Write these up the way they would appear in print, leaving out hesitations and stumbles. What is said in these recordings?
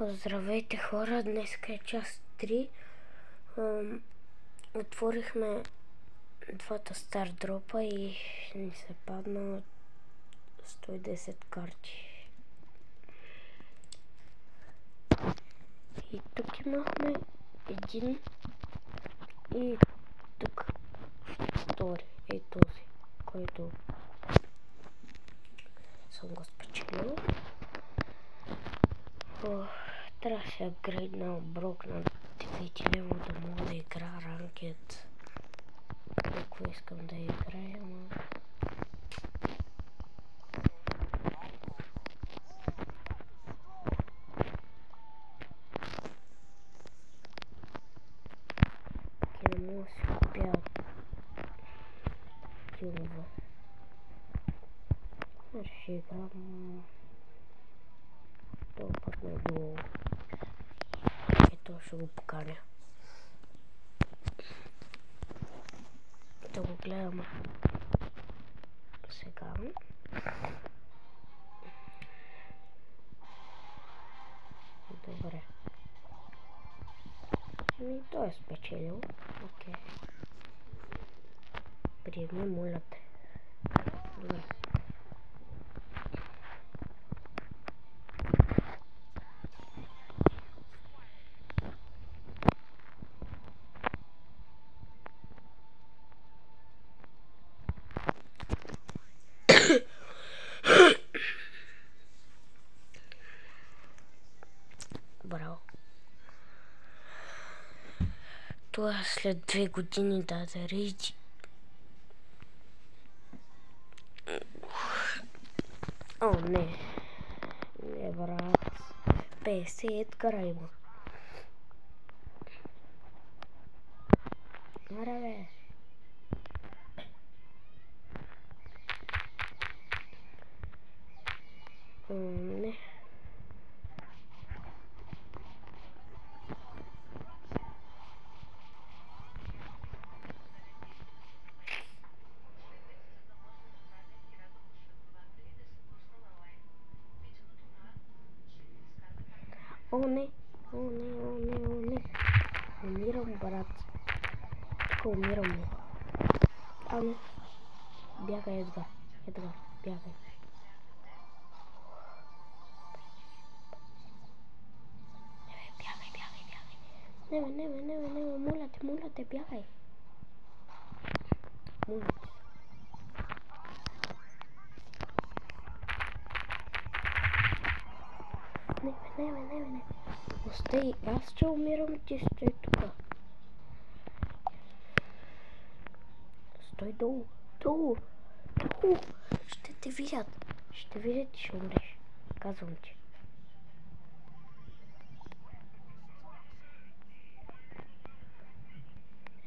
Здравейте хора, днес е час 3. Отворихме двата стар дропа и ни се падна 110 карти. И тук имахме един и тук втори. Ей този, който съм го спечелил. Трябва да се апгрейдна брок на 9 лево да мога да игра ранкет. Толкова искам да играя, но... не мога да си купя килове. Ще играм... този път на долу. Ето ще го поканя. Да го гледаме сега. Добре. Ами той е спечелил. Окей. Приеми, моля те. Добре. Браво. Това след 2 години даде рейди. О, не. Не, брат. 50 Едгара има. Аре, бе. Не. О, не. О, не, о, не, о, не. Умирам, брат. Тук умирам. А, не. Бягай, Едгар. Едгар, бягай. Бягай, бягай, бягай. Не, моля те, бягай. Моля те. Не. Остай, аз ще умирам, ти стой тук. Стой долу. Ще те видят. Ще видят и ще умреш. Казвам ти.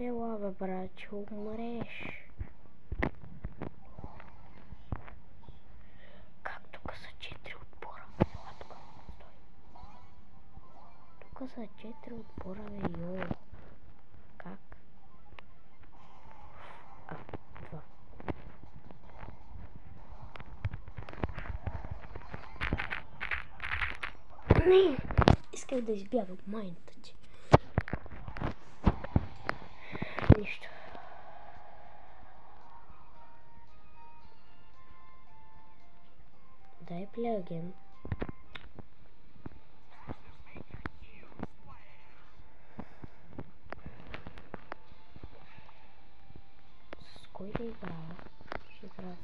Ела, бе, брат, ще умреш. Как тук са 4 отбора? Ела, тук. Стой. Тук са 4 отбора, бе, йо. Как? А, 2. Не! Исках да избягам майната ти. Нищо. Дай плеяген. С кой да играя? Ще играя с...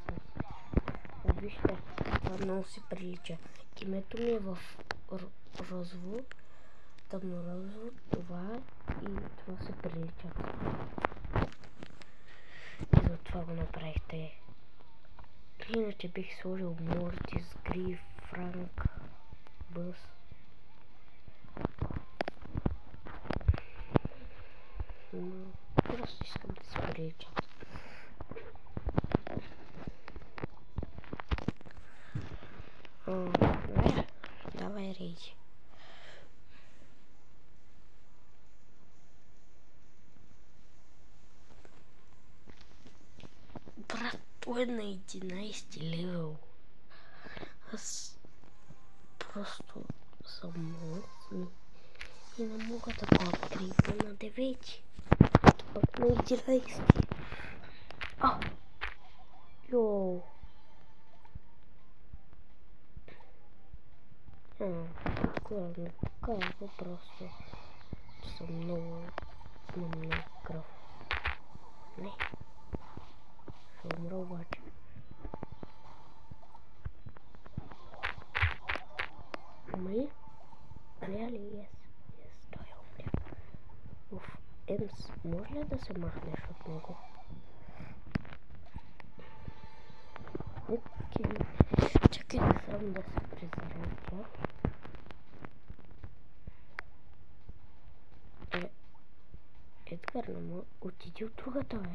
Вижте, това много си прилича. Името ми е в розово, тъмно-розово, това и това се прилича. И за това го направихте. Иначе бих сложил Мортис, Гриф, Франк, Бъс. Но просто искам да се приличат. Добре, давай рейди. Брат, той е на 11 левел. Аз просто Са 8 и не мога да го открия на 9, пък на 11. Йоу. Кога ми показва просто, че съм много кръв. Не. Ще умра обаче. Умри? Умря ли? Yes, той умря. Уф, Емс, може ли да се махнеш от него? Окей. Чакай да сам да се презарядя. Едгар, не отиди от другата, бе.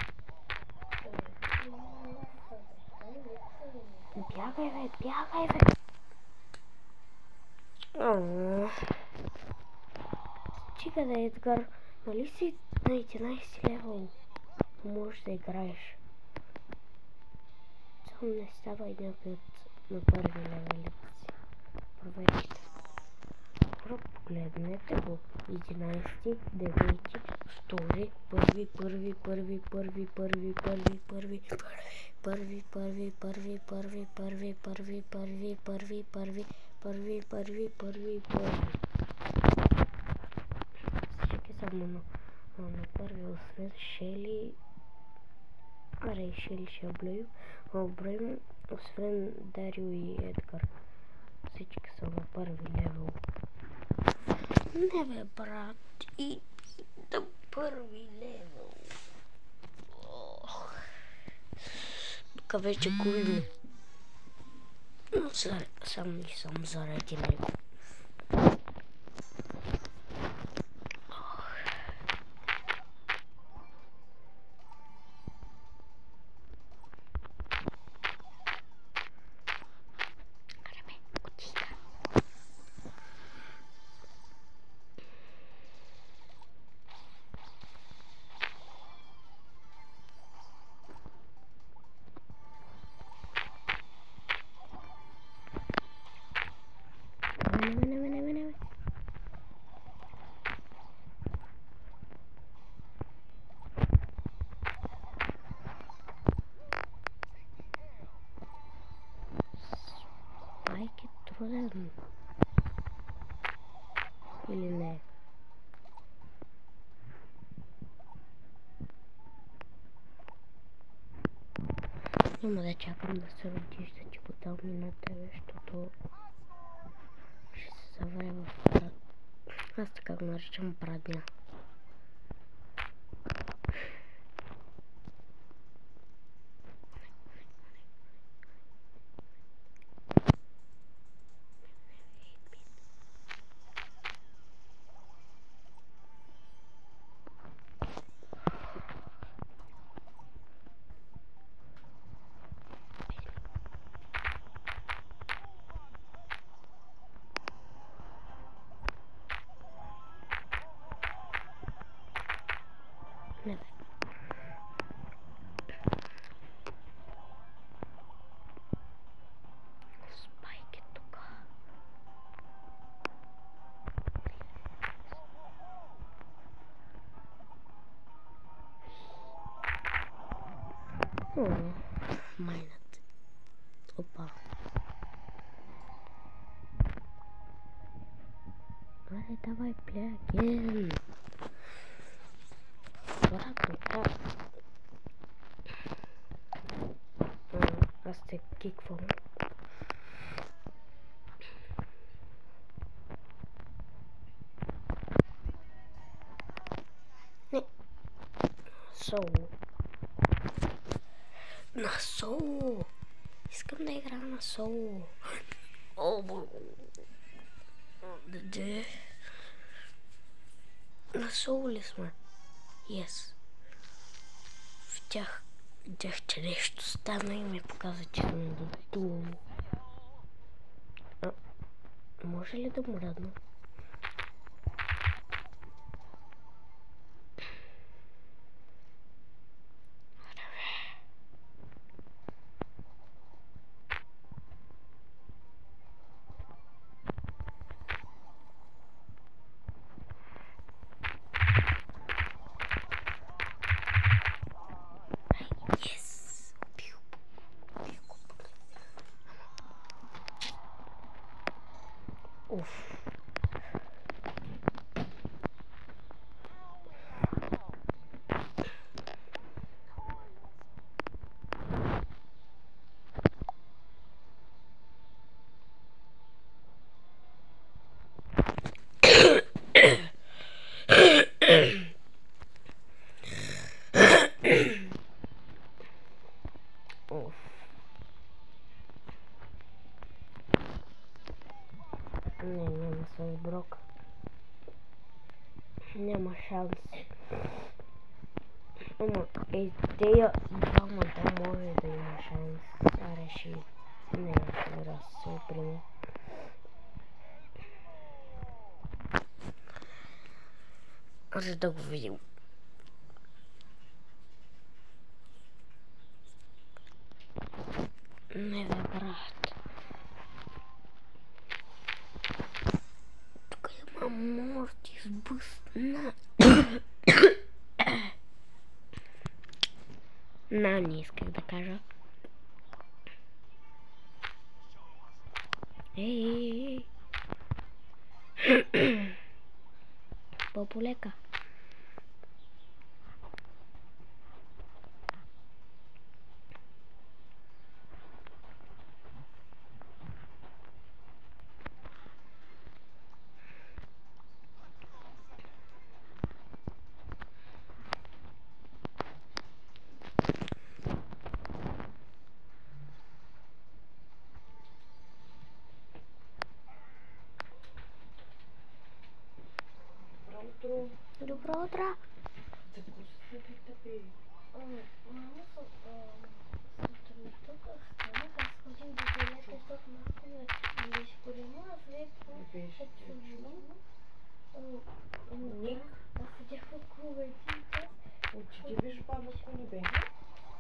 Бягай, бе, бягай, бе. Стига да, Едгар. Нали си на 11 левел? Можеш да играеш. Само не ставай някой на първи левелите си. Проверите. Хора, погледнете го. 11, 9, 2, първи. Чакай само на първи, освен Шели. Аре, Шели ще оброим, освен Дарио и Едгар. Всички са на първи левел. Не бе, брат, и на първи левел. Тук вече губим. Но сам не съм заради него. Майк е труден. Или не? Няма да чакам да се родиш, да ти го дам и на тебе, защото ще се завре в прад. Аз така го наричам прадня. Не бе. Спайк е тук. Майнат. Опа. Аре, давай, плеяген. Обратно, как? Аз те киквам. Не. Соло. На соло. Искам да играя на соло. Де? На соло ли сме? Yes. Видях, че нещо стана и ми показа, че съм до дуо. Може ли да мръдна? Няма шанс. Ама идея двамата може да има шанс. А реши не раз се оприма. За да го видим. Не бе, брат. Тук има Мортис Бъст. Не исках да кажа. Ей. По-полека. Добро утро. Мамо, сутринта станах, аз ходих до туалета, защото малко ме изгорема, аз вече Ник, аз седях около един час. че ти виж баба Колибе.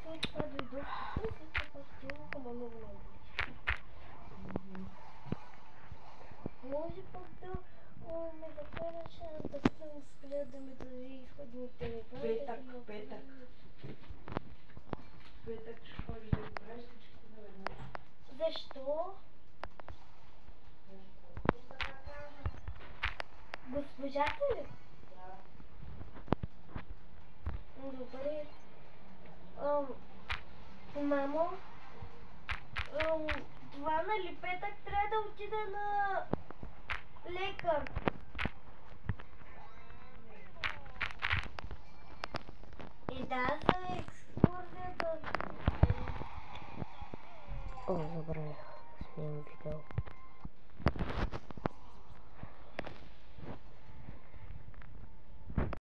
След това дойдох тук и след това отидох, ама много ме боли. Може пък да ме закараш да спря да ме държи изходните нива. Петък ще ходиш да го правиш всичко наведнъж. Защо? Госпожата ли? Да. Добре. Мамо, това нали петък трябва да отида на лекар. И да, за екскурзията. О, забравих. Снимам видео.